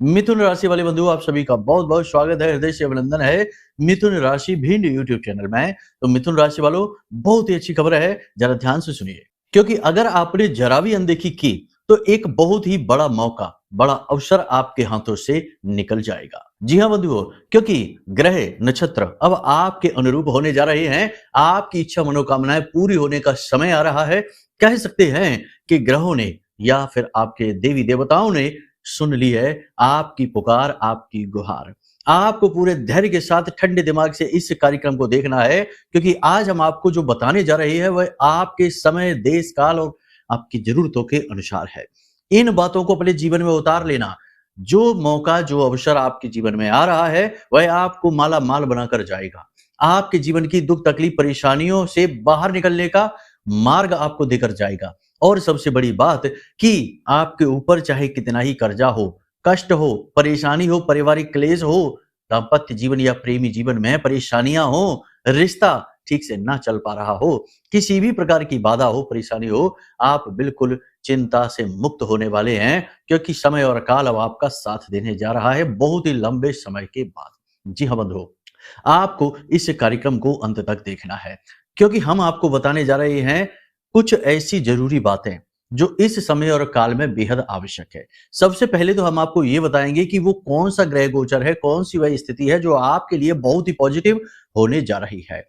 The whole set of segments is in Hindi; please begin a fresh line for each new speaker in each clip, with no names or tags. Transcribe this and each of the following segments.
मिथुन राशि वाले बंधुओं, आप सभी का बहुत बहुत स्वागत है, हृदय से अभिनंदन है मिथुन राशि भिंड यूट्यूब चैनल में। तो मिथुन राशि वालों, बहुत ही अच्छी खबर है, जरा ध्यान से सुनिए। क्योंकि अगर आपने जरा भी अनदेखी की तो एक बहुत ही बड़ा मौका, बड़ा अवसर आपके हाथों से निकल जाएगा। जी हाँ बंधुओं, क्योंकि ग्रह नक्षत्र अब आपके अनुरूप होने जा रहे हैं। आपकी इच्छा मनोकामनाएं पूरी होने का समय आ रहा है। कह सकते हैं कि ग्रहों ने या फिर आपके देवी देवताओं ने सुन ली है आपकी पुकार, आपकी गुहार। आपको पूरे धैर्य के साथ ठंडे दिमाग से इस कार्यक्रम को देखना है, क्योंकि आज हम आपको जो बताने जा रहे हैं वह आपके समय, देश काल और आपकी जरूरतों के अनुसार है। इन बातों को अपने जीवन में उतार लेना। जो मौका, जो अवसर आपके जीवन में आ रहा है वह आपको माला माल बनाकर जाएगा। आपके जीवन की दुख तकलीफ परेशानियों से बाहर निकलने का मार्ग आपको देकर जाएगा। और सबसे बड़ी बात कि आपके ऊपर चाहे कितना ही कर्जा हो, कष्ट हो, परेशानी हो, पारिवारिक क्लेश हो, दाम्पत्य जीवन या प्रेमी जीवन में परेशानियां हो, रिश्ता ठीक से ना चल पा रहा हो, किसी भी प्रकार की बाधा हो, परेशानी हो, आप बिल्कुल चिंता से मुक्त होने वाले हैं, क्योंकि समय और काल अब आपका साथ देने जा रहा है बहुत ही लंबे समय के बाद। जी हाँ बंधुओं, आपको इस कार्यक्रम को अंत तक देखना है, क्योंकि हम आपको बताने जा रहे हैं कुछ ऐसी जरूरी बातें जो इस समय और काल में बेहद आवश्यक है। सबसे पहले तो हम आपको ये बताएंगे कि वो कौन सा ग्रह गोचर है, कौन सी वह स्थिति है जो आपके लिए बहुत ही पॉजिटिव होने जा रही है,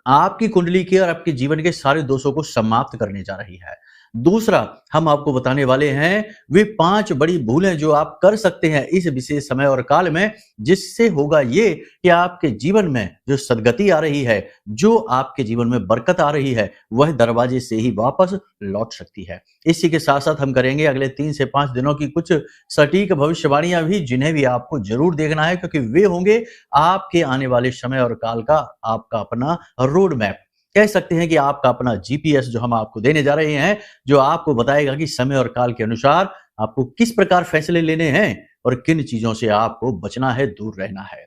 आपकी कुंडली के और आपके जीवन के सारे दोषों को समाप्त करने जा रही है। दूसरा, हम आपको बताने वाले हैं वे 5 बड़ी भूलें जो आप कर सकते हैं इस विशेष समय और काल में, जिससे होगा ये कि आपके जीवन में जो सद्गति आ रही है, जो आपके जीवन में बरकत आ रही है, वह दरवाजे से ही वापस लौट सकती है। इसी के साथ साथ हम करेंगे अगले 3 से 5 दिनों की कुछ सटीक भविष्यवाणियां भी, जिन्हें भी आपको जरूर देखना है, क्योंकि वे होंगे आपके आने वाले समय और काल का आपका अपना रोड मैप। कह सकते हैं कि आपका अपना जीपीएस जो हम आपको देने जा रहे हैं, जो आपको बताएगा कि समय और काल के अनुसार आपको किस प्रकार फैसले लेने हैं और किन चीजों से आपको बचना है, दूर रहना है।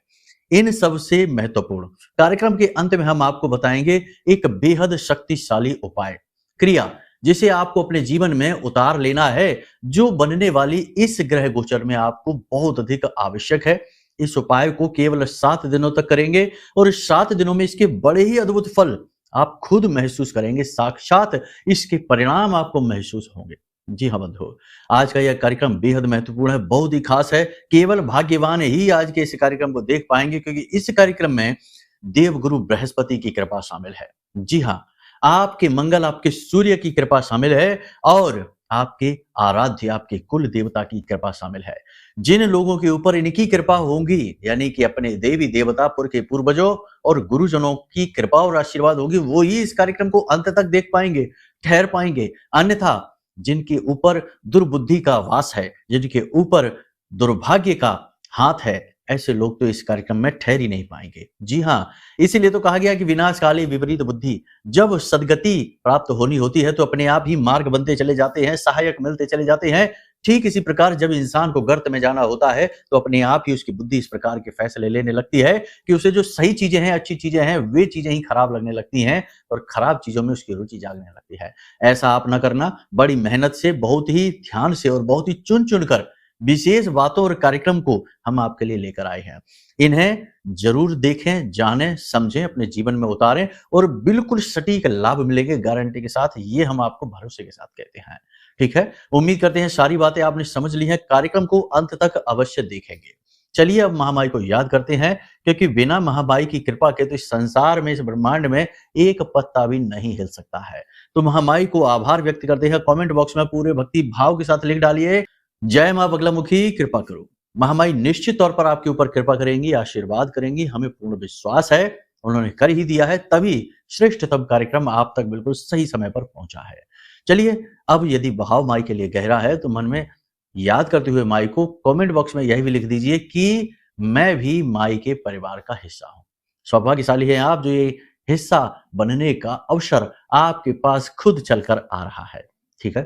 इन सबसे महत्वपूर्ण कार्यक्रम के अंत में हम आपको बताएंगे एक बेहद शक्तिशाली उपाय, क्रिया, जिसे आपको अपने जीवन में उतार लेना है, जो बनने वाली इस ग्रह गोचर में आपको बहुत अधिक आवश्यक है। इस उपाय को केवल 7 दिनों तक करेंगे और 7 दिनों में इसके बड़े ही अद्भुत फल आप खुद महसूस करेंगे, साक्षात इसके परिणाम आपको महसूस होंगे। जी हाँ बंधु, आज का यह कार्यक्रम बेहद महत्वपूर्ण है, बहुत ही खास है। केवल भाग्यवान ही आज के इस कार्यक्रम को देख पाएंगे, क्योंकि इस कार्यक्रम में देवगुरु बृहस्पति की कृपा शामिल है। जी हाँ, आपके मंगल, आपके सूर्य की कृपा शामिल है और आपके आराध्य, आपके कुल देवता की कृपा शामिल है। जिन लोगों के ऊपर इनकी कृपा होगी, यानी कि अपने देवी देवता के पूर्वजों और गुरुजनों की कृपा और आशीर्वाद होगी, वो ही इस कार्यक्रम को अंत तक देख पाएंगे, ठहर पाएंगे। अन्यथा जिनके ऊपर दुर्बुद्धि का वास है, जिनके ऊपर दुर्भाग्य का हाथ है, ऐसे लोग तो इस कार्यक्रम में ठहर ही नहीं पाएंगे। जी हाँ, इसीलिए तो कहा गया कि विनाशकाली विपरीत बुद्धि। जब सद्गति प्राप्त होनी होती है तो अपने आप ही मार्ग बनते चले जाते हैं, सहायक मिलते चले जाते हैं। ठीक इसी प्रकार जब इंसान को गर्त में जाना होता है तो अपने आप ही उसकी बुद्धि इस प्रकार के फैसले लेने लगती है कि उसे जो सही चीजें हैं, अच्छी चीजें हैं, वे चीजें ही खराब लगने लगती हैं और खराब चीजों में उसकी रुचि जागने लगती है। ऐसा आप न करना। बड़ी मेहनत से, बहुत ही ध्यान से और बहुत ही चुन चुन कर विशेष बातों और कार्यक्रम को हम आपके लिए लेकर आए हैं। इन्हें जरूर देखें, जानें, समझें, अपने जीवन में उतारें और बिल्कुल सटीक लाभ मिलेंगे गारंटी के साथ। ये हम आपको भरोसे के साथ कहते हैं। ठीक है, उम्मीद करते हैं सारी बातें आपने समझ ली हैं। कार्यक्रम को अंत तक अवश्य देखेंगे। चलिए अब महामाई को याद करते हैं, क्योंकि बिना महामाई की कृपा के तो इस संसार में, इस ब्रह्मांड में एक पत्ता भी नहीं हिल सकता है। तो महामाई को आभार व्यक्त करते हैं। कमेंट बॉक्स में पूरे भक्ति भाव के साथ लिख डालिए, जय मां बगलामुखी, कृपा करो। महामाई निश्चित तौर पर आपके ऊपर कृपा करेंगी, आशीर्वाद करेंगी, हमें पूर्ण विश्वास है। उन्होंने कर ही दिया है, तभी श्रेष्ठतम कार्यक्रम आप तक बिल्कुल सही समय पर पहुंचा है। चलिए अब यदि भाव माई के लिए गहरा है तो मन में याद करते हुए माई को कमेंट बॉक्स में यही भी लिख दीजिए कि मैं भी माई के परिवार का हिस्सा हूं। सौभाग्यशाली हैं आप जो ये हिस्सा बनने का अवसर आपके पास खुद चलकर आ रहा है। ठीक है,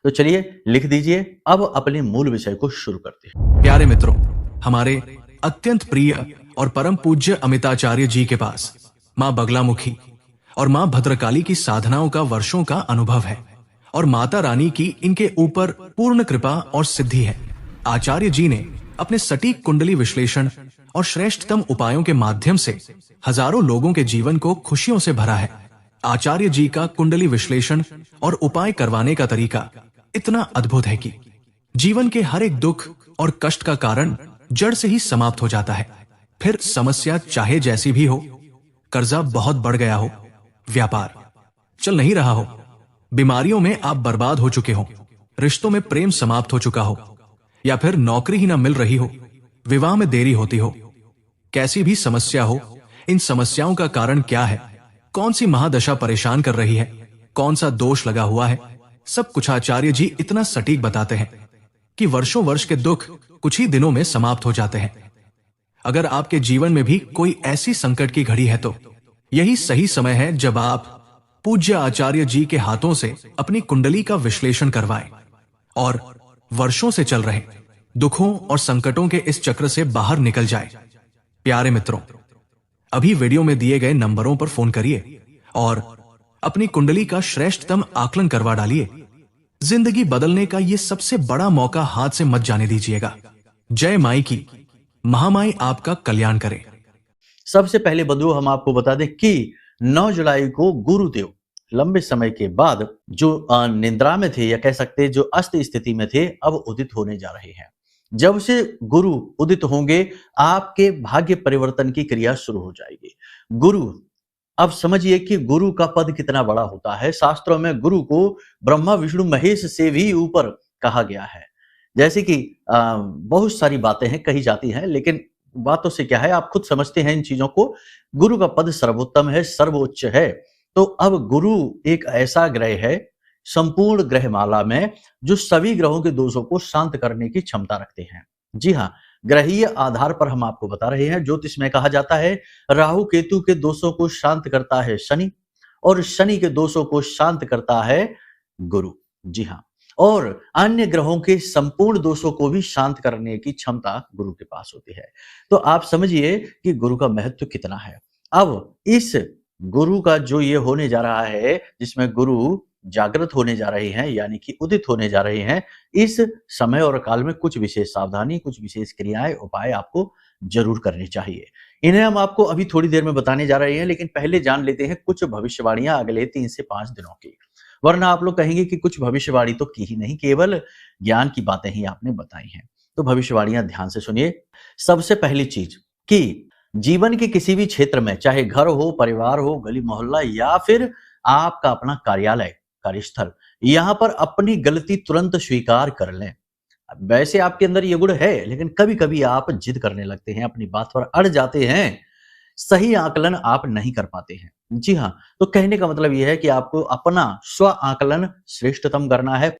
तो चलिए लिख दीजिए। अब अपने मूल विषय को शुरू करते हैं।
प्यारे मित्रों, हमारे अत्यंत प्रिय और परम पूज्य अमिताचार्य जी के पास मां बगलामुखी और मां भद्रकाली की साधनाओं का वर्षों का अनुभव है और माता रानी की इनके ऊपर पूर्ण कृपा और सिद्धि है। आचार्य जी ने अपने सटीक कुंडली विश्लेषण और श्रेष्ठतम उपायों के माध्यम से हजारों लोगों के जीवन को खुशियों से भरा है। आचार्य जी का कुंडली विश्लेषण और उपाय करवाने का तरीका इतना अद्भुत है कि जीवन के हर एक दुख और कष्ट का कारण जड़ से ही समाप्त हो जाता है। फिर समस्या चाहे जैसी भी हो, कर्जा बहुत बढ़ गया हो, व्यापार चल नहीं रहा हो, बीमारियों में आप बर्बाद हो चुके हो, रिश्तों में प्रेम समाप्त हो चुका हो, या फिर नौकरी ही ना मिल रही हो, विवाह में देरी होती हो, कैसी भी समस्या हो, इन समस्याओं का कारण क्या है, कौन सी महादशा परेशान कर रही है, कौन सा दोष लगा हुआ है, सब कुछ आचार्य जी इतना सटीक बताते हैं कि वर्षों वर्ष के दुख कुछ ही दिनों में समाप्त हो जाते हैं। अगर आपके जीवन में भी कोई ऐसी संकट की घड़ी है तो यही सही समय है जब आप पूज्य आचार्य जी के हाथों से अपनी कुंडली का विश्लेषण करवाएं और वर्षों से चल रहे दुखों और संकटों के इस चक्र से बाहर निकल जाए। प्यारे मित्रों, अभी वीडियो में दिए गए नंबरों पर फोन करिए और अपनी कुंडली का श्रेष्ठतम आकलन करवा डालिए। जिंदगी बदलने का यह सबसे बड़ा मौका हाथ से मत जाने दीजिएगा। जय माई की, महामाई आपका कल्याण करे।
सबसे पहले बंधुओं हम आपको बता दें कि 9 जुलाई को गुरुदेव लंबे समय के बाद जो निद्रा में थे या कह सकते हैं जो अस्त स्थिति में थे, अब उदित होने जा रहे हैं। जब से गुरु उदित होंगे आपके भाग्य परिवर्तन की क्रिया शुरू हो जाएगी। गुरु, अब समझिए कि गुरु का पद कितना बड़ा होता है। शास्त्रों में गुरु को ब्रह्मा विष्णु महेश से भी ऊपर कहा गया है। जैसे कि बहुत सारी बातें हैं कही जाती हैं, लेकिन बातों से क्या है आप खुद समझते हैं इन चीजों को। गुरु का पद सर्वोत्तम है, सर्वोच्च है। तो अब गुरु एक ऐसा ग्रह है संपूर्ण ग्रहमाला में जो सभी ग्रहों के दोषों को शांत करने की क्षमता रखते हैं। जी हाँ, ग्रहीय आधार पर हम आपको बता रहे हैं। ज्योतिष में कहा जाता है राहु केतु के दोषों को शांत करता है शनि, और शनि के दोषों को शांत करता है गुरु। जी हाँ, और अन्य ग्रहों के संपूर्ण दोषों को भी शांत करने की क्षमता गुरु के पास होती है। तो आप समझिए कि गुरु का महत्व कितना है। अब इस गुरु का जो ये होने जा रहा है, जिसमें गुरु जागृत होने जा रहे हैं यानी कि उदित होने जा रहे हैं, इस समय और काल में कुछ विशेष सावधानी, कुछ विशेष क्रियाएं, उपाय आपको जरूर करनी चाहिए। इन्हें हम आपको अभी थोड़ी देर में बताने जा रहे हैं, लेकिन पहले जान लेते हैं कुछ भविष्यवाणियां अगले 3 से 5 दिनों की। वरना आप लोग कहेंगे कि कुछ भविष्यवाणी तो की ही नहीं, केवल ज्ञान की बातें ही आपने बताई हैं। तो भविष्यवाणियां ध्यान से सुनिए। सबसे पहली चीज कि जीवन के किसी भी क्षेत्र में, चाहे घर हो, परिवार हो, गली मोहल्ला या फिर आपका अपना कार्यालय, कार्यस्थल, यहां पर अपनी गलती तुरंत स्वीकार कर लें। वैसे आपके अंदर ये गुण है, लेकिन कभी कभी आप जिद करने लगते हैं, अपनी बात पर अड़ जाते हैं, सही आकलन आप नहीं कर पाते हैं। जी हाँ, तो कहने का मतलब यह है कि आपको अपना स्व आकलन श्रेष्ठतम करना है,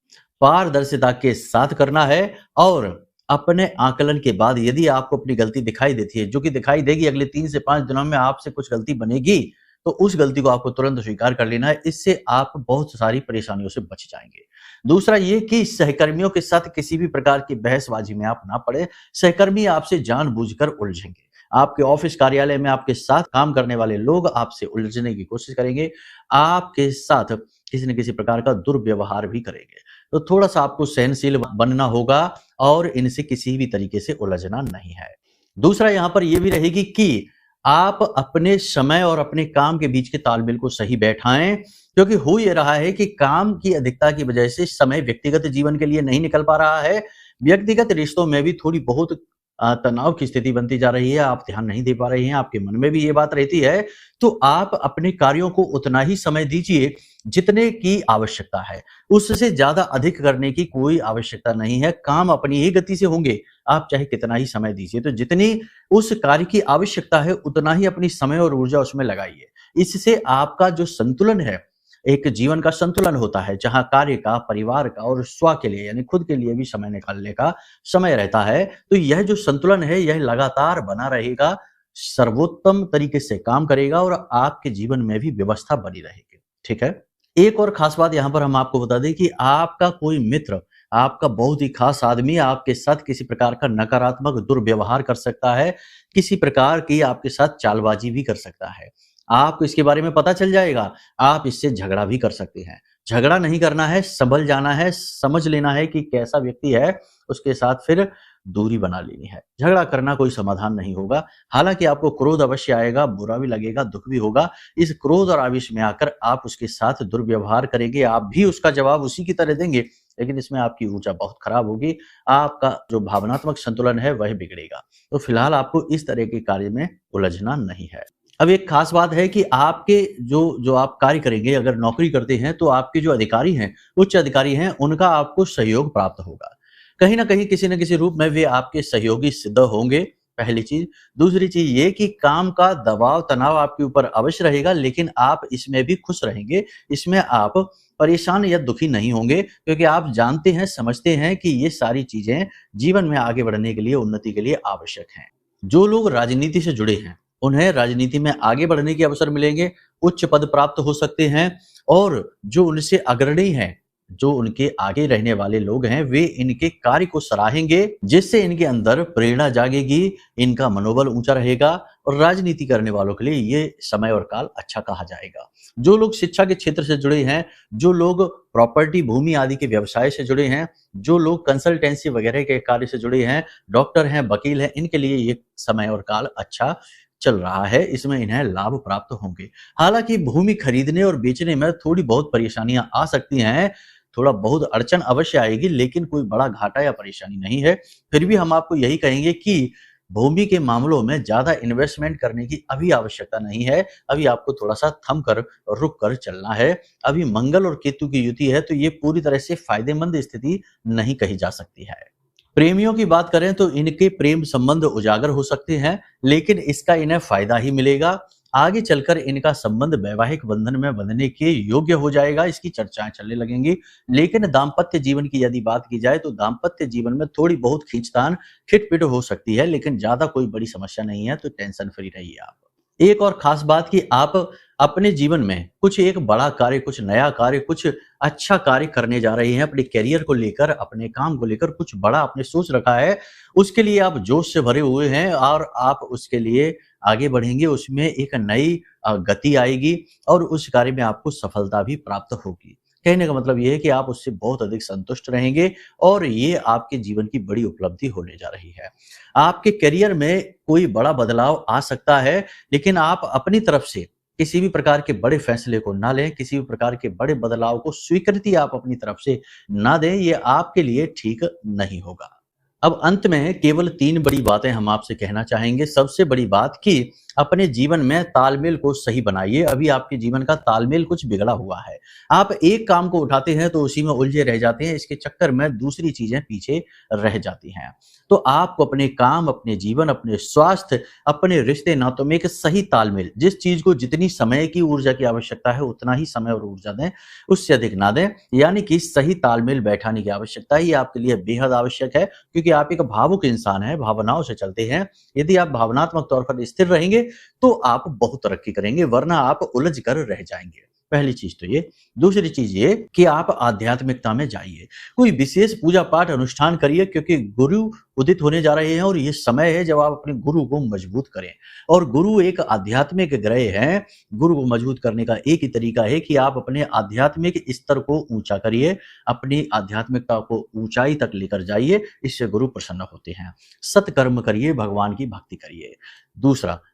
पारदर्शिता के साथ करना है, और अपने आकलन के बाद यदि आपको अपनी गलती दिखाई देती है, जो कि दिखाई देगी अगले 3 से 5 दिनों में आपसे कुछ गलती बनेगी, तो उस गलती को आपको तुरंत स्वीकार कर लेना है। इससे आप बहुत सारी परेशानियों से बच जाएंगे। दूसरा ये कि सहकर्मियों के साथ किसी भी प्रकार की बहसबाजी में आप ना पड़े। सहकर्मी आपसे जानबूझकर उलझेंगे। आपके ऑफिस कार्यालय में आपके साथ काम करने वाले लोग आपसे उलझने की कोशिश करेंगे, आपके साथ किसी न किसी प्रकार का दुर्व्यवहार भी करेंगे। तो थोड़ा सा आपको सहनशील बनना होगा और इनसे किसी भी तरीके से उलझना नहीं है। दूसरा यहाँ पर यह भी रहेगी कि आप अपने समय और अपने काम के बीच के तालमेल को सही बैठाएं, क्योंकि हो ये रहा है कि काम की अधिकता की वजह से समय व्यक्तिगत जीवन के लिए नहीं निकल पा रहा है। व्यक्तिगत रिश्तों में भी थोड़ी बहुत तनाव की स्थिति बनती जा रही है, आप ध्यान नहीं दे पा रहे हैं, आपके मन में भी ये बात रहती है। तो आप अपने कार्यों को उतना ही समय दीजिए जितने की आवश्यकता है, उससे ज्यादा अधिक करने की कोई आवश्यकता नहीं है। काम अपनी ही गति से होंगे, आप चाहे कितना ही समय दीजिए। तो जितनी उस कार्य की आवश्यकता है उतना ही अपनी समय और ऊर्जा उसमें लगाइए। इससे आपका जो संतुलन है, एक जीवन का संतुलन होता है, जहां कार्य का, परिवार का और स्व के लिए यानी खुद के लिए भी समय निकालने का समय रहता है। तो यह जो संतुलन है यह लगातार बना रहेगा, सर्वोत्तम तरीके से काम करेगा और आपके जीवन में भी व्यवस्था बनी रहेगी। ठीक है। एक और खास बात यहां पर हम आपको बता दें कि आपका कोई मित्र, आपका बहुत ही खास आदमी आपके साथ किसी प्रकार का नकारात्मक दुर्व्यवहार कर सकता है, किसी प्रकार की आपके साथ चालबाजी भी कर सकता है। आपको इसके बारे में पता चल जाएगा, आप इससे झगड़ा भी कर सकते हैं। झगड़ा नहीं करना है, संभल जाना है, समझ लेना है कि कैसा व्यक्ति है उसके साथ फिर दूरी बना लेनी है। झगड़ा करना कोई समाधान नहीं होगा। हालाँकि आपको क्रोध अवश्य आएगा, बुरा भी लगेगा, दुःख भी होगा। इस क्रोध और आवेश में आकर आप उसके साथ दुर्व्यवहार करेंगे, आप भी उसका जवाब उसी की तरह देंगे, लेकिन इसमें आपकी ऊर्जा बहुत खराब होगी। आपका जो भावनात्मक संतुलन है वह बिगड़ेगा। तो फिलहाल आपको इस तरह के कार्य में उलझना नहीं है। अब एक खास बात है कि आपके जो जो आप कार्य करेंगे, अगर नौकरी करते हैं तो आपके जो अधिकारी हैं, उच्च अधिकारी हैं, उनका आपको सहयोग प्राप्त होगा। कहीं न कहीं किसी न किसी रूप में वे आपके सहयोगी सिद्ध होंगे, पहली चीज़। दूसरी चीज़ ये कि काम का दबाव, तनाव आपके ऊपर अवश्य रहेगा, लेकिन आप इसमें भी खुश रहेंगे। इसमें आप परेशान या दुखी नहीं होंगे, क्योंकि आप जानते हैं, समझते हैं कि ये सारी चीज़ें जीवन में आगे बढ़ने के लिए, उन्नति के लिए आवश्यक हैं। जो लोग राजनीति से जुड़े हैं, उन्हें राजनीति में आगे बढ़ने के अवसर मिलेंगे, उच्च पद प्राप्त हो सकते हैं, और जो उनसे अग्रणी हैं, जो उनके आगे रहने वाले लोग हैं, वे इनके कार्य को सराहेंगे, जिससे इनके अंदर प्रेरणा जागेगी, इनका मनोबल ऊँचा रहेगा, और राजनीति करने वालों के लिए ये समय और काल अच्छा कहा जाएगा। जो लोग शिक्षा के क्षेत्र से जुड़े हैं, जो लोग प्रॉपर्टी, भूमि आदि के व्यवसाय से जुड़े हैं, जो लोग कंसल्टेंसी वगैरह के कार्य से जुड़े हैं, डॉक्टर हैं, वकील हैं, इनके लिए ये समय और काल अच्छा चल रहा है, इसमें इन्हें लाभ प्राप्त होंगे। हालाँकि भूमि खरीदने और बेचने में थोड़ी बहुत परेशानियाँ आ सकती हैं, थोड़ा बहुत अड़चन अवश्य आएगी, लेकिन कोई बड़ा घाटा या परेशानी नहीं है। फिर भी हम आपको यही कहेंगे कि भूमि के मामलों में ज़्यादा इन्वेस्टमेंट करने की अभी आवश्यकता नहीं है। अभी आपको थोड़ा-सा थम कर, रुक कर चलना है। अभी मंगल और केतु की युति है, तो ये पूरी तरह से फ़ायदेमंद स्थिति नहीं कही जा सकती है। प्रेमियों की बात करें तो इनके प्रेम संबंध उजागर हो सकते हैं, लेकिन इसका इन्हें फ़ायदा ही मिलेगा। आगे चलकर इनका संबंध वैवाहिक बंधन में बंधने के योग्य हो जाएगा, इसकी चर्चाएँ चलने लगेंगी। लेकिन दाम्पत्य जीवन की यदि बात की जाए तो दाम्पत्य जीवन में थोड़ी बहुत खींचतान, खिट-पिट हो सकती है, लेकिन ज़्यादा कोई बड़ी समस्या नहीं है, तो टेंशन फ्री रहिए आप। एक और ख़ास बात कि आप अपने जीवन में कुछ एक बड़ा कार्य, कुछ नया कार्य, कुछ अच्छा कार्य करने जा रहे हैं। अपने करियर को लेकर, अपने काम को लेकर कुछ बड़ा आपने सोच रखा है। उसके लिए आप जोश से भरे हुए हैं और आप उसके लिए आगे बढ़ेंगे। उसमें एक नई गति आएगी और उस कार्य में आपको सफलता भी प्राप्त होगी। कहने का मतलब ये है कि आप उससे बहुत अधिक संतुष्ट रहेंगे और ये आपके जीवन की बड़ी उपलब्धि होने जा रही है। आपके करियर में कोई बड़ा बदलाव आ सकता है, लेकिन आप अपनी तरफ से किसी भी प्रकार के बड़े फैसले को ना लें, किसी भी प्रकार के बड़े बदलाव को स्वीकृति आप अपनी तरफ से ना दें, ये आपके लिए ठीक नहीं होगा। अब अंत में केवल 3 बड़ी बातें हम आपसे कहना चाहेंगे। सबसे बड़ी बात कि अपने जीवन में तालमेल को सही बनाइए। अभी आपके जीवन का तालमेल कुछ बिगड़ा हुआ है। आप एक काम को उठाते हैं तो उसी में उलझे रह जाते हैं, इसके चक्कर में दूसरी चीज़ें पीछे रह जाती हैं। तो आपको अपने काम, अपने जीवन, अपने स्वास्थ्य, अपने रिश्ते-नातों में एक सही तालमेल, जिस चीज़ को जितनी समय की ऊर्जा की आवश्यकता है, उतना ही समय और ऊर्जा दें, उससे अधिक ना दें। यानी कि सही तालमेल बैठाने की आवश्यकता है, ये आपके लिए बेहद आवश्यक है, क्योंकि आप एक भावुक इंसान हैं, भावनाओं से चलते हैं। यदि आप भावनात्मक तौर पर स्थिर रहेंगे, तो आप बहुत तरक्की करेंगे, वरना आप उलझ कर रह जाएँगे। पहली चीज़ तो ये। दूसरी चीज़ ये कि आप आध्यात्मिकता में जाइए। कोई विशेष पूजा-पाठ अनुष्ठान करिए, क्योंकि गुरु उदित होने जा रहे हैं और ये समय है जब आप अपने गुरु को मजबूत करें। और गुरु एक आध्यात्मिक ग्रह हैं। गुरु को मजबूत करने का एक ही तरीका है कि आप अपने आध्यात्मिक स्तर को ऊँचा करिए, अपनी आध्यात्मिकता को ऊँचाई तक लेकर जाइए, इससे गुरु प्रसन्न होते हैं। सत्कर्म करिए, भगवान की भक्ति करिए।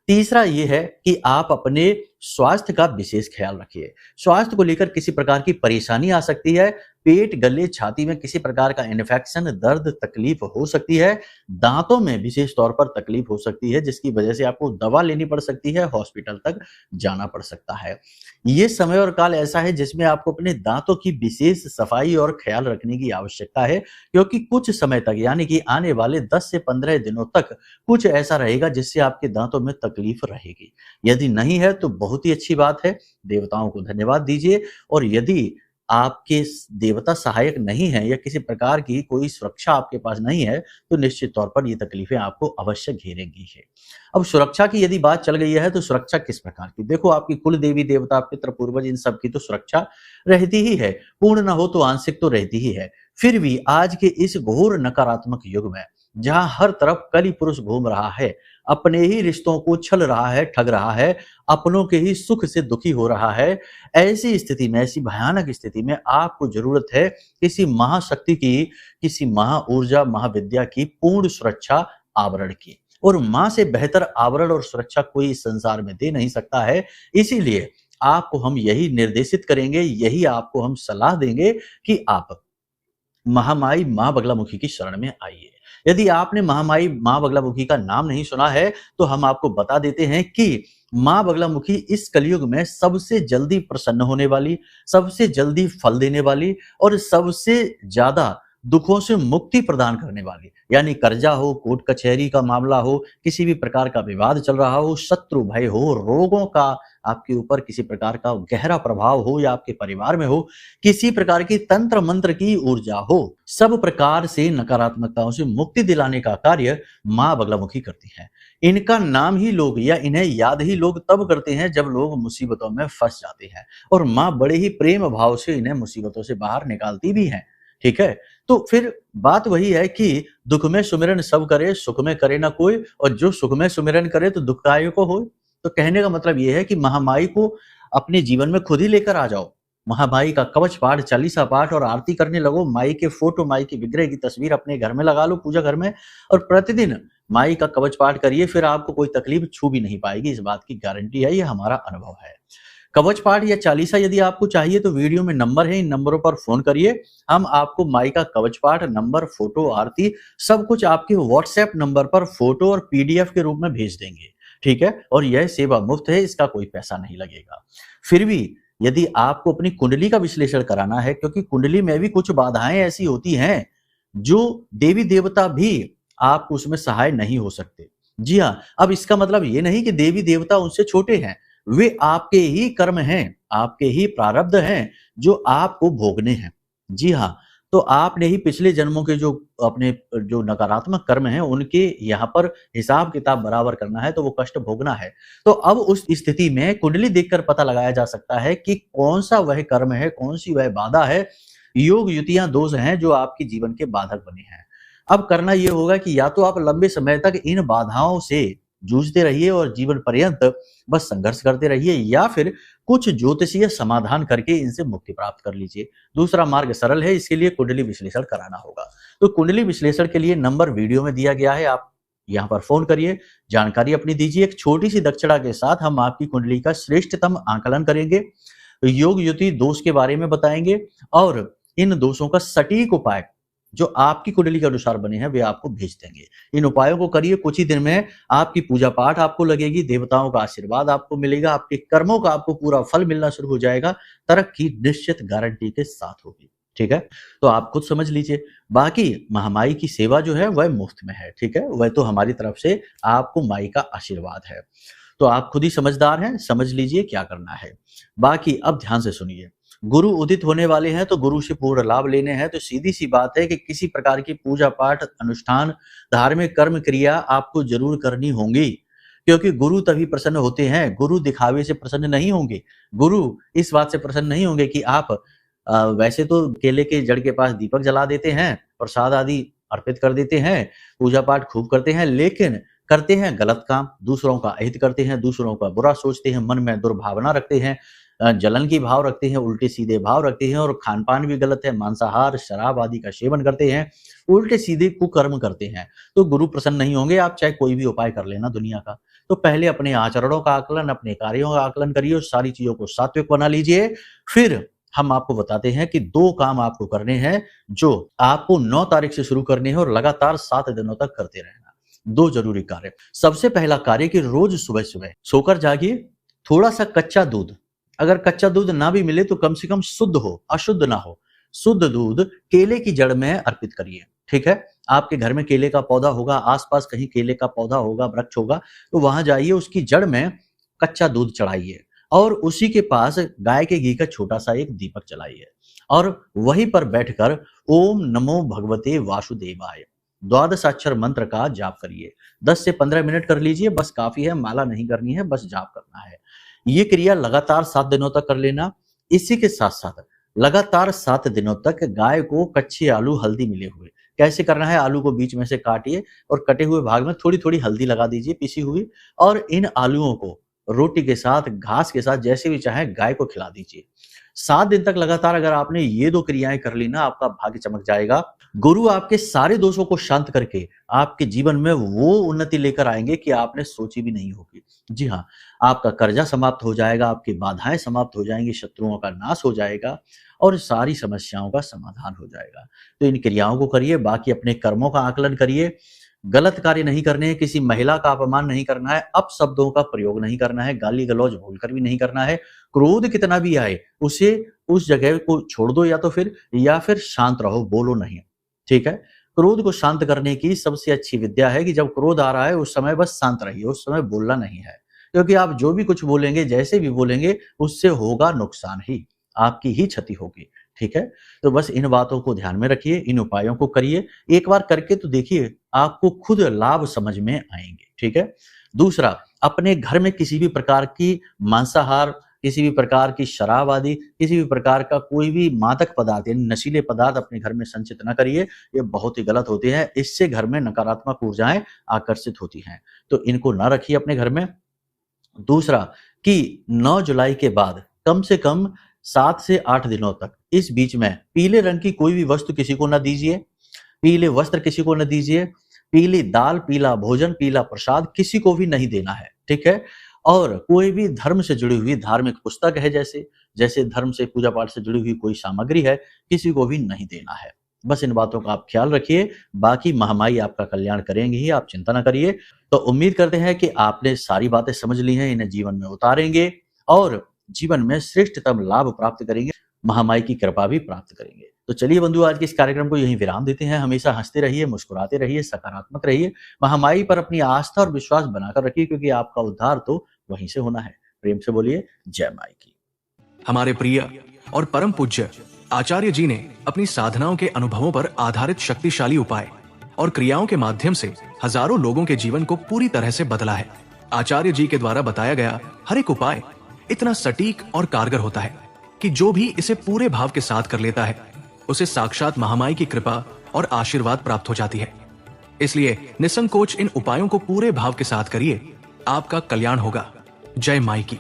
तीसरा ये है कि आप अपने स्वास्थ्य का विशेष ख्याल रखिए। स्वास्थ्य को लेकर किसी प्रकार की परेशानी आ सकती है, पेट, गले, छाती में किसी प्रकार का इन्फेक्शन, दर्द, तकलीफ हो सकती है, दांतों में विशेष तौर पर तकलीफ हो सकती है, जिसकी वजह से आपको दवा लेनी पड़ सकती है, हॉस्पिटल तक जाना पड़ सकता है। ये समय और काल ऐसा है जिसमें आपको अपने दांतों की विशेष सफाई और ख्याल रखने की आवश्यकता है, क्योंकि कुछ समय तक, यानी कि आने वाले 10 से 15 दिनों तक कुछ ऐसा रहेगा जिससे आपके दांतों में तकलीफ रहेगी। यदि नहीं है तो बहुत ही अच्छी बात है, देवताओं को धन्यवाद दीजिए। और यदि आपके देवता सहायक नहीं है या किसी प्रकार की कोई सुरक्षा आपके पास नहीं है, तो निश्चित तौर पर ये तकलीफें आपको अवश्य घेरेंगी ही। अब सुरक्षा की यदि बात चल गई है तो सुरक्षा किस प्रकार की, देखो आपकी कुल देवी देवता, पितृ पूर्वज, इन सब की तो सुरक्षा रहती ही है, पूर्ण ना हो तो आंशिक तो रहती ही है। फिर भी आज के इस घोर नकारात्मक युग में जहां हर तरफ कली पुरुष घूम रहा है, अपने ही रिश्तों को छल रहा है, ठग रहा है, अपनों के ही सुख से दुखी हो रहा है, ऐसी स्थिति में, ऐसी भयानक स्थिति में आपको जरूरत है किसी महाशक्ति की, किसी महाऊर्जा, महाविद्या की पूर्ण सुरक्षा आवरण की। और मां से बेहतर आवरण और सुरक्षा कोई इस संसार में दे नहीं सकता है। इसीलिए आपको हम यही निर्देशित करेंगे, यही आपको हम सलाह देंगे कि आप महामाई मां बगलामुखी की शरण में आइए। यदि आपने महामाई मां बगलामुखी का नाम नहीं सुना है तो हम आपको बता देते हैं कि मां बगलामुखी इस कलयुग में सबसे जल्दी प्रसन्न होने वाली, सबसे जल्दी फल देने वाली और सबसे ज्यादा दुखों से मुक्ति प्रदान करने वाली, यानी कर्जा हो, कोर्ट कचहरी का मामला हो, किसी भी प्रकार का विवाद चल रहा हो, शत्रु भय हो, रोगों का आपके ऊपर किसी प्रकार का गहरा प्रभाव हो या आपके परिवार में हो, किसी प्रकार की तंत्र मंत्र की ऊर्जा हो, सब प्रकार से नकारात्मकताओं से मुक्ति दिलाने का कार्य मां बगलामुखी करती है। इनका नाम ही लोग या इन्हें याद ही लोग तब करते हैं जब लोग मुसीबतों में फंस जाते हैं, और मां बड़े ही प्रेम भाव से इन्हें मुसीबतों से बाहर निकालती भी है। ठीक है, तो फिर बात वही है कि दुख में सुमिरन सब करे, सुख में करे ना कोई, और जो सुख में सुमिरन करे तो दुखदायी को हो। तो कहने का मतलब ये है कि महामाई को अपने जीवन में खुद ही लेकर आ जाओ। महामाई का कवच पाठ, चालीसा पाठ और आरती करने लगो। माई के फोटो, माई के विग्रह की तस्वीर अपने घर में लगा लो, पूजा घर में, और प्रतिदिन माई का कवच पाठ करिए। फिर आपको कोई तकलीफ छू भी नहीं पाएगी, इस बात की गारंटी है, ये हमारा अनुभव है। कवच पाठ या चालीसा यदि आपको चाहिए तो वीडियो में नंबर है, इन नंबरों पर फोन करिए। हम आपको माई का कवच पाठ, नंबर, फोटो, आरती सब कुछ आपके व्हाट्सएप नंबर पर फोटो और पीडीएफ के रूप में भेज देंगे। ठीक है, और यह सेवा मुफ्त है, इसका कोई पैसा नहीं लगेगा। फिर भी यदि आपको अपनी कुंडली का विश्लेषण कराना है, क्योंकि कुंडली में भी कुछ बाधाएं ऐसी होती हैं जो देवी देवता भी आपको उसमें सहाय नहीं हो सकते। जी हाँ, अब इसका मतलब ये नहीं कि देवी देवता उनसे छोटे हैं, वे आपके ही कर्म हैं, आपके ही प्रारब्ध हैं जो आपको भोगने हैं। जी हाँ, तो आपने ही पिछले जन्मों के जो अपने जो नकारात्मक कर्म हैं उनके यहाँ पर हिसाब किताब बराबर करना है, तो वो कष्ट भोगना है। तो अब उस स्थिति में कुंडली देखकर पता लगाया जा सकता है कि कौन सा वह कर्म है, कौन सी वह बाधा है, योग युतियां दोष हैं जो आपके जीवन के बाधक बने हैं। अब करना यह होगा कि या तो आप लंबे समय तक इन बाधाओं से जूझते रहिए और जीवन पर्यंत बस संघर्ष करते रहिए, या फिर कुछ ज्योतिषीय समाधान करके इनसे मुक्ति प्राप्त कर लीजिए। दूसरा मार्ग सरल है, इसके लिए कुंडली विश्लेषण कराना होगा। तो कुंडली विश्लेषण के लिए नंबर वीडियो में दिया गया है, आप यहाँ पर फोन करिए, जानकारी अपनी दीजिए। एक छोटी सी दक्षिणा के साथ हम आपकी कुंडली का श्रेष्ठतम आकलन करेंगे, योग युति दोष के बारे में बताएंगे, और इन दोषों का सटीक उपाय जो आपकी कुंडली के अनुसार बने हैं वे आपको भेज देंगे। इन उपायों को करिए, कुछ ही दिन में आपकी पूजा पाठ आपको लगेगी, देवताओं का आशीर्वाद आपको मिलेगा, आपके कर्मों का आपको पूरा फल मिलना शुरू हो जाएगा, तरक्की निश्चित गारंटी के साथ होगी। ठीक है, तो आप खुद समझ लीजिए। बाकी महामाई की सेवा जो है वह मुफ्त में है। ठीक है, वह तो हमारी तरफ से आपको माई का आशीर्वाद है, तो आप खुद ही समझदार हैं, समझ लीजिए क्या करना है। बाकी अब ध्यान से सुनिए, गुरु उदित होने वाले हैं तो गुरु से पूर्ण लाभ लेने हैं, तो सीधी सी बात है कि किसी प्रकार की पूजा पाठ, अनुष्ठान, धार्मिक कर्म क्रिया आपको जरूर करनी होंगी, क्योंकि गुरु तभी प्रसन्न होते हैं। गुरु दिखावे से प्रसन्न नहीं होंगे, गुरु इस बात से प्रसन्न नहीं होंगे कि आप वैसे तो केले के जड़ के पास दीपक जला देते हैं, प्रसाद आदि अर्पित कर देते हैं, पूजा पाठ खूब करते हैं, लेकिन करते हैं गलत काम, दूसरों का अहित करते हैं, दूसरों का बुरा सोचते हैं, मन में दुर्भावना रखते हैं, जलन की भाव रखते हैं, उल्टे सीधे भाव रखते हैं, और खान पान भी गलत है, मांसाहार, शराब आदि का सेवन करते हैं, उल्टे सीधे कुकर्म करते हैं, तो गुरु प्रसन्न नहीं होंगे। आप चाहे कोई भी उपाय कर लेना दुनिया का, तो पहले अपने आचरणों का आकलन, अपने कार्यों का आकलन करिए और सारी चीजों को सात्विक बना लीजिए। फिर हम आपको बताते हैं कि 2 काम आपको करने हैं जो आपको 9 तारीख से शुरू करने हैं और लगातार 7 दिनों तक करते रहना। 2 जरूरी कार्य। सबसे पहला कार्य कि रोज सुबह सुबह सोकर जागिए, थोड़ा सा कच्चा दूध, अगर कच्चा दूध ना भी मिले तो कम से कम शुद्ध हो, अशुद्ध ना हो, शुद्ध दूध केले की जड़ में अर्पित करिए। ठीक है, आपके घर में केले का पौधा होगा, आसपास कहीं केले का पौधा होगा, वृक्ष होगा, तो वहां जाइए, उसकी जड़ में कच्चा दूध चढ़ाइए और उसी के पास गाय के घी का छोटा सा एक दीपक जलाइए और वहीं पर बैठकर ओम नमो भगवते वासुदेवाय द्वादशाक्षर मंत्र का जाप करिए। 10 से 15 मिनट कर लीजिए, बस काफी है, माला नहीं करनी है, बस जाप करना है। ये क्रिया लगातार 7 दिनों तक कर लेना। इसी के साथ साथ लगातार 7 दिनों तक गाय को कच्चे आलू हल्दी मिले हुए, कैसे करना है, आलू को बीच में से काटिए और कटे हुए भाग में थोड़ी थोड़ी हल्दी लगा दीजिए पिसी हुई, और इन आलूओं को रोटी के साथ, घास के साथ, जैसे भी चाहे गाय को खिला दीजिए। 7 दिन तक लगातार अगर आपने ये 2 क्रियाएं कर ली ना, आपका भाग्य चमक जाएगा। गुरु आपके सारे दोषों को शांत करके आपके जीवन में वो उन्नति लेकर आएंगे कि आपने सोची भी नहीं होगी। जी हाँ, आपका कर्जा समाप्त हो जाएगा, आपकी बाधाएं समाप्त हो जाएंगी, शत्रुओं का नाश हो जाएगा और सारी समस्याओं का समाधान हो जाएगा। तो इन क्रियाओं को करिए, बाकी अपने कर्मों का आकलन करिए। गलत कार्य नहीं करने हैं, किसी महिला का अपमान नहीं करना है, अपशब्दों का प्रयोग नहीं करना है, गाली गलौज भूलकर भी नहीं करना है। क्रोध कितना भी आए उसे उस जगह को छोड़ दो, या फिर शांत रहो, बोलो नहीं। ठीक है, क्रोध को शांत करने की सबसे अच्छी विद्या है कि जब क्रोध आ रहा है उस समय बस शांत रहिए, उस समय बोलना नहीं है, क्योंकि आप जो भी कुछ बोलेंगे, जैसे भी बोलेंगे, उससे होगा नुकसान ही, आपकी ही क्षति होगी। ठीक है, तो बस इन बातों को ध्यान में रखिए, इन उपायों को करिए, एक बार करके तो देखिए, आपको खुद लाभ समझ में आएंगे। ठीक है, दूसरा, अपने घर में किसी भी प्रकार की मांसाहार, किसी भी प्रकार की शराब आदि, किसी भी प्रकार का कोई भी मादक पदार्थ यानी नशीले पदार्थ अपने घर में संचित न करिए, ये बहुत ही गलत होते हैं। इससे घर में नकारात्मक ऊर्जाएं आकर्षित होती हैं, तो इनको ना रखिए अपने घर में। दूसरा कि 9 जुलाई के बाद कम से कम 7 से 8 दिनों तक इस बीच में पीले रंग की कोई भी वस्तु किसी को न दीजिए, पीले वस्त्र किसी को न दीजिए, पीली दाल, पीला भोजन, पीला प्रसाद किसी को भी नहीं देना है। ठीक है, और कोई भी धर्म से जुड़ी हुई धार्मिक पुस्तक है, जैसे धर्म से, पूजा पाठ से जुड़ी हुई कोई सामग्री है, किसी को भी नहीं देना है। बस इन बातों का आप ख्याल रखिए, बाकी महामाई आपका कल्याण करेंगे ही, आप चिंता न करिए। तो उम्मीद करते हैं कि आपने सारी बातें समझ ली हैं, इन्हें जीवन में उतारेंगे और जीवन में श्रेष्ठतम लाभ प्राप्त करेंगे, महामाई की कृपा भी प्राप्त करेंगे। तो चलिए बंधु, आज के इस कार्यक्रम को यहीं विराम देते हैं। हमेशा हंसते रहिए, मुस्कुराते रहिए, सकारात्मक रहिए, महामाई पर अपनी आस्था और विश्वास बनाकर रखिए, क्योंकि आपका उद्धार तो वहीं से होना है। प्रेम से बोलिए जय माई की।
हमारे प्रिय और परम पूज्य आचार्य जी ने अपनी साधनाओं के अनुभवों पर आधारित शक्तिशाली उपाय और क्रियाओं के माध्यम से हजारों लोगों के जीवन को पूरी तरह से बदला है। आचार्य जी के द्वारा बताया गया हर एक उपाय इतना सटीक और कारगर होता है कि जो भी इसे पूरे भाव के साथ कर लेता है, उसे साक्षात महामाई की कृपा और आशीर्वाद प्राप्त हो जाती है। इसलिए निसंकोच इन उपायों को पूरे भाव के साथ करिए, आपका कल्याण होगा। जय माई की।